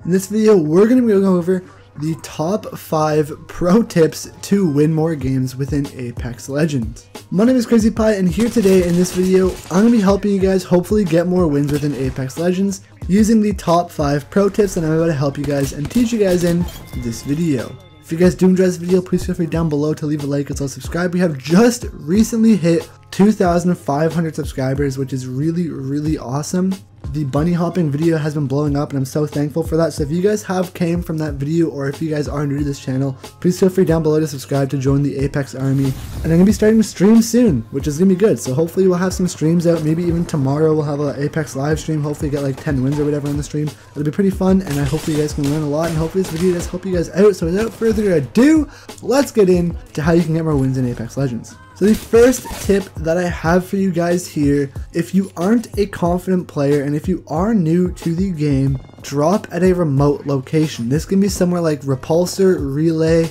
In this video, we're going to be going over the top 5 pro tips to win more games within Apex Legends. My name is Crazy Pie, and here today in this video, I'm going to be helping you guys hopefully get more wins within Apex Legends using the top 5 pro tips that I'm about to help you guys and teach you guys in this video. If you guys do enjoy this video, please feel free down below to leave a like and subscribe. We have just recently hit 2,500 subscribers, which is really awesome. The bunny hopping video has been blowing up and I'm so thankful for that. So if you guys have came from that video, or if you guys are new to this channel, please feel free down below to subscribe to join the Apex army. And I'm going to be starting to stream soon, which is going to be good. So hopefully we'll have some streams out. Maybe even tomorrow we'll have an Apex live stream. Hopefully get like 10 wins or whatever on the stream. It'll be pretty fun, and I hope you guys can learn a lot, and hopefully this video does help you guys out. So without further ado, let's get into how you can get more wins in Apex Legends. So the first tip that I have for you guys here, if you aren't a confident player and if you are new to the game, drop at a remote location. This can be somewhere like Repulsor, Relay,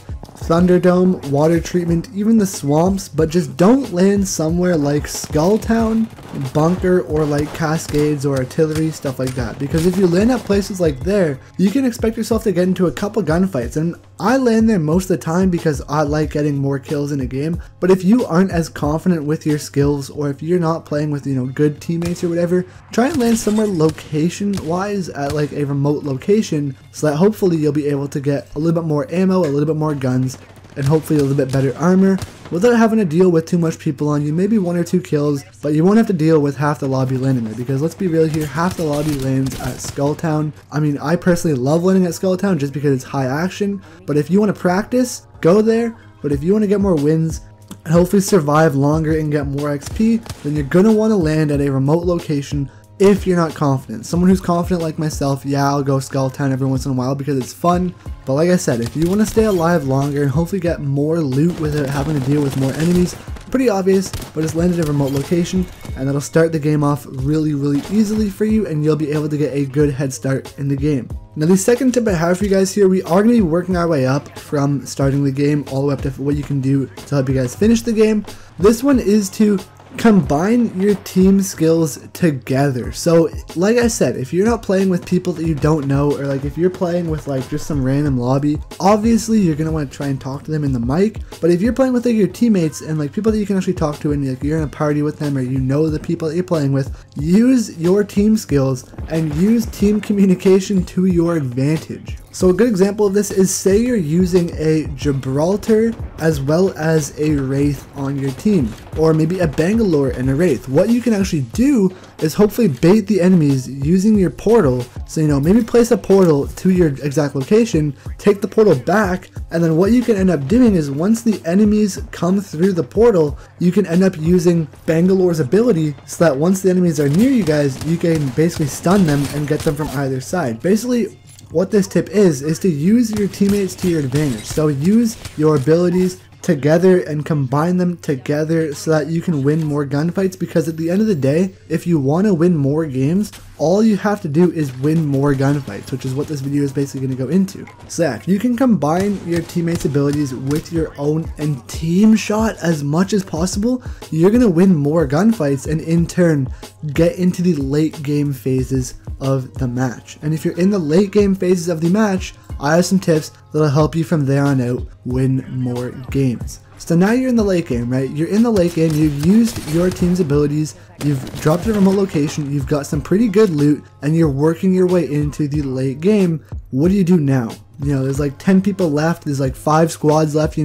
Thunderdome, Water Treatment, even the swamps, but just don't land somewhere like Skulltown, Bunker, or like Cascades or Artillery, stuff like that. Because if you land at places like there, you can expect yourself to get into a couple gunfights, and I land there most of the time because I like getting more kills in a game. But if you aren't as confident with your skills, or if you're not playing with, good teammates or whatever, try and land somewhere location wise at like a remote location, so that hopefully you'll be able to get a little bit more ammo, a little bit more guns, and hopefully a little bit better armor without having to deal with too much people on you. Maybe 1 or 2 kills, but you won't have to deal with half the lobby landing there, because let's be real here, half the lobby lands at Skulltown. I mean, I personally love landing at Skulltown just because it's high action, but if you want to practice, go there. But if you want to get more wins and hopefully survive longer and get more XP, then you're going to want to land at a remote location. If you're not confident, someone who's confident like myself, yeah, I'll go Skulltown every once in a while because it's fun. But like I said, if you want to stay alive longer and hopefully get more loot without having to deal with more enemies, pretty obvious, but just land at a remote location, and that'll start the game off really easily for you, and you'll be able to get a good head start in the game. Now the second tip I have for you guys here, we are going to be working our way up from starting the game all the way up to what you can do to help you guys finish the game. This one is to combine your team skills together. So like I said, if you're not playing with people that you don't know, or like if you're playing with like just some random lobby, obviously you're going to want to try and talk to them in the mic. But if you're playing with like your teammates and like people that you can actually talk to, and like you're in a party with them, or you know the people that you're playing with, use your team skills and use team communication to your advantage. So a good example of this is, say you're using a Gibraltar as well as a Wraith on your team, or maybe a Bangalore and a Wraith. What you can actually do is hopefully bait the enemies using your portal. So maybe place a portal to your exact location, take the portal back, and then what you can end up doing is, once the enemies come through the portal, you can end up using Bangalore's ability, so that once the enemies are near you guys, you can basically stun them and get them from either side. Basically, what this tip is to use your teammates to your advantage. So use your abilities together and combine them together so that you can win more gunfights, because at the end of the day, if you want to win more games, all you have to do is win more gunfights, which is what this video is basically going to go into. So yeah, if you can combine your teammates' abilities with your own and team shot as much as possible, you're going to win more gunfights and in turn get into the late game phases of the match. And if you're in the late game phases of the match, I have some tips that'll help you from there on out win more games. So now you're in the late game, right? You're in the late game, you've used your team's abilities, you've dropped a remote location, you've got some pretty good loot, and you're working your way into the late game. What do you do now? There's like 10 people left, there's like 5 squads left,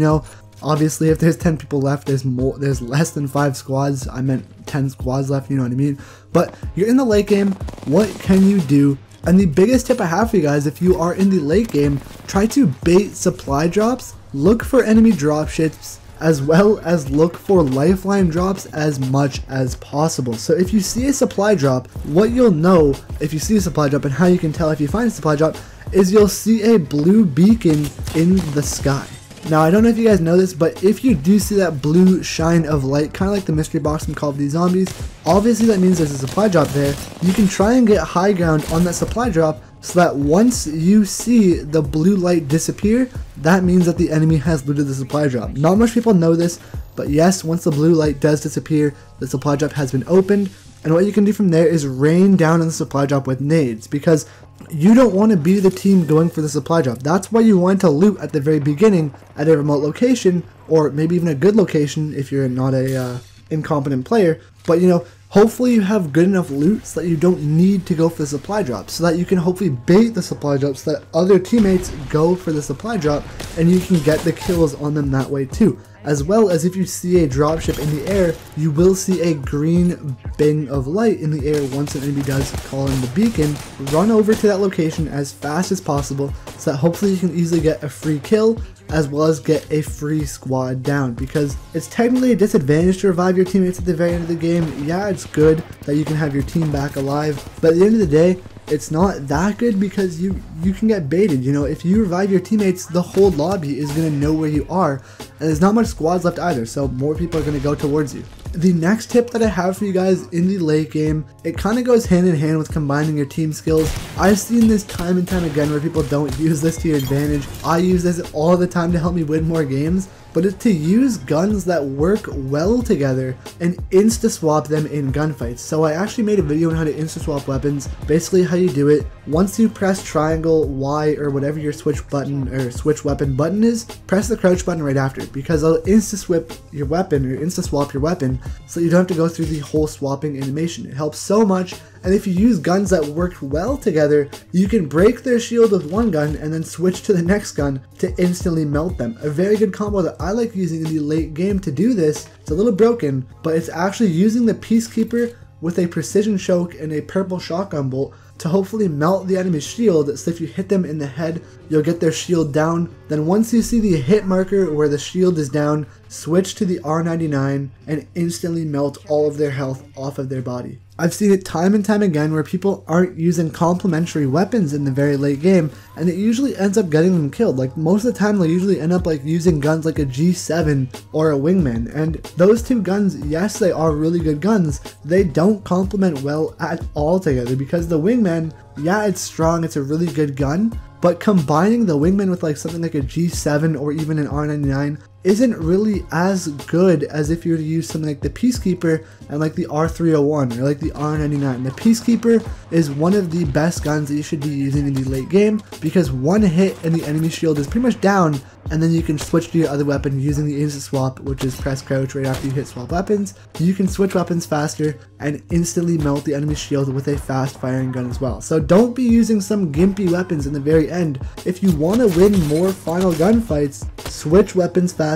Obviously, if there's 10 people left, there's less than 5 squads. I meant 10 squads left, you know what I mean? But you're in the late game, what can you do? And the biggest tip I have for you guys, if you are in the late game, try to bait supply drops, look for enemy dropships, as well as look for lifeline drops as much as possible. So if you see a supply drop, what you'll know if you see a supply drop, and how you can tell if you find a supply drop, is you'll see a blue beacon in the sky. Now, I don't know if you guys know this, but if you do see that blue shine of light, kind of like the mystery box from Call of Duty Zombies, obviously that means there's a supply drop there. You can try and get high ground on that supply drop, so that once you see the blue light disappear, that means that the enemy has looted the supply drop. Not much people know this, but yes, once the blue light does disappear, the supply drop has been opened, and what you can do from there is rain down on the supply drop with nades, because you don't want to be the team going for the supply drop. That's why you want to loot at the very beginning at a remote location, or maybe even a good location if you're not a incompetent player. But you know, hopefully you have good enough loot so that you don't need to go for the supply drop, so that you can hopefully bait the supply drop so that other teammates go for the supply drop and you can get the kills on them that way too. As well as if you see a dropship in the air, you will see a green bing of light in the air once an enemy does call in the beacon. Run over to that location as fast as possible so that hopefully you can easily get a free kill as well as get a free squad down, because it's technically a disadvantage to revive your teammates at the very end of the game. Yeah, it's good that you can have your team back alive, but at the end of the day, it's not that good because you can get baited. You know, if you revive your teammates, the whole lobby is going to know where you are, and there's not much squads left either, so more people are going to go towards you. The next tip that I have for you guys in the late game, it kind of goes hand in hand with combining your team skills. I've seen this time and time again where people don't use this to your advantage. I use this all the time to help me win more games, but it's to use guns that work well together and insta-swap them in gunfights. So I actually made a video on how to insta-swap weapons. Basically how you do it, once you press triangle, Y, or whatever your switch button or switch weapon button is, press the crouch button right after, because it'll insta-swap your weapon or insta-swap your weapon so you don't have to go through the whole swapping animation. It helps so much. And if you use guns that work well together, you can break their shield with one gun and then switch to the next gun to instantly melt them. A very good combo that I like using in the late game to do this. It's a little broken, but it's actually using the Peacekeeper with a precision choke and a purple shotgun bolt to hopefully melt the enemy's shield, so if you hit them in the head, you'll get their shield down. Then once you see the hit marker where the shield is down, switch to the R99 and instantly melt all of their health off of their body. I've seen it time and time again where people aren't using complementary weapons in the very late game, and it usually ends up getting them killed. Like most of the time they'll usually end up like using guns like a G7 or a Wingman, and those two guns, yes, they are really good guns, they don't complement well at all together, because the Wingman, yeah, it's strong, it's a really good gun, but combining the Wingman with like something like a G7 or even an R99 isn't really as good as if you were to use something like the Peacekeeper and like the R301 or like the R99. The Peacekeeper is one of the best guns that you should be using in the late game, because one hit and the enemy shield is pretty much down, and then you can switch to your other weapon using the instant swap, which is press crouch right after you hit swap weapons. You can switch weapons faster and instantly melt the enemy shield with a fast firing gun as well. So don't be using some gimpy weapons in the very end. If you want to win more final gunfights, switch weapons faster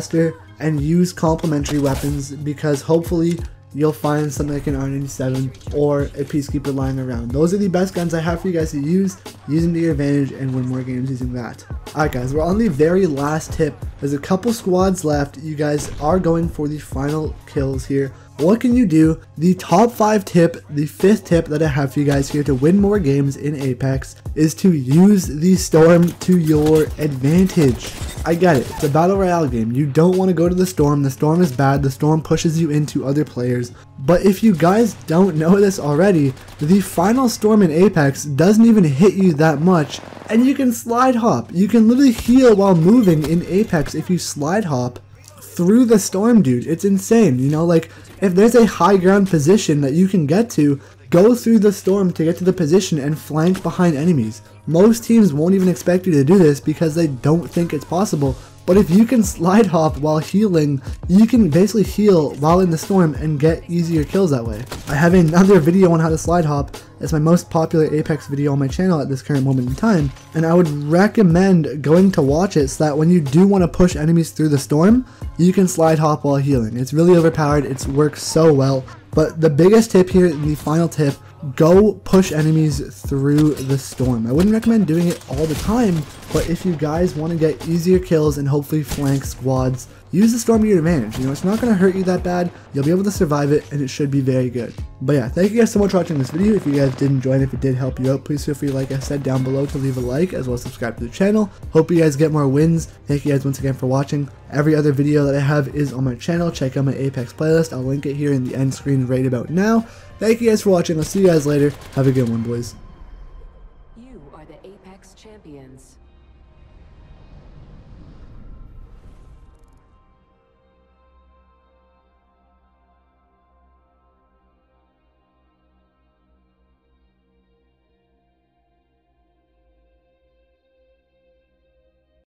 and use complementary weapons, because hopefully you'll find something like an R97 or a Peacekeeper lying around. Those are the best guns I have for you guys to use them to your advantage and win more games using that. Alright guys, we're on the very last tip. There's a couple squads left. You guys are going for the final kills here. What can you do? The top 5 tip, the 5th tip that I have for you guys here to win more games in Apex is to use the storm to your advantage. I get it, it's a battle royale game. You don't want to go to the storm is bad, the storm pushes you into other players. But if you guys don't know this already, the final storm in Apex doesn't even hit you that much, and you can slide hop. You can literally heal while moving in Apex if you slide hop through the storm, dude. It's insane, you know, like if there's a high ground position that you can get to, go through the storm to get to the position and flank behind enemies. Most teams won't even expect you to do this because they don't think it's possible, but if you can slide hop while healing, you can basically heal while in the storm and get easier kills that way. I have another video on how to slide hop. It's my most popular Apex video on my channel at this current moment in time, and I would recommend going to watch it so that when you do want to push enemies through the storm, you can slide hop while healing. It's really overpowered, it works so well. But the biggest tip here, the final tip, go push enemies through the storm. I wouldn't recommend doing it all the time, but if you guys want to get easier kills and hopefully flank squads, use the storm to your advantage. You know, it's not going to hurt you that bad, you'll be able to survive it, and it should be very good. But yeah, thank you guys so much for watching this video. If you guys did enjoy it, if it did help you out, please feel free, like I said down below, to leave a like, as well as subscribe to the channel. Hope you guys get more wins. Thank you guys once again for watching. Every other video that I have is on my channel. Check out my Apex playlist. I'll link it here in the end screen right about now. Thank you guys for watching. I'll see you guys later. Have a good one, boys. You are the Apex champions.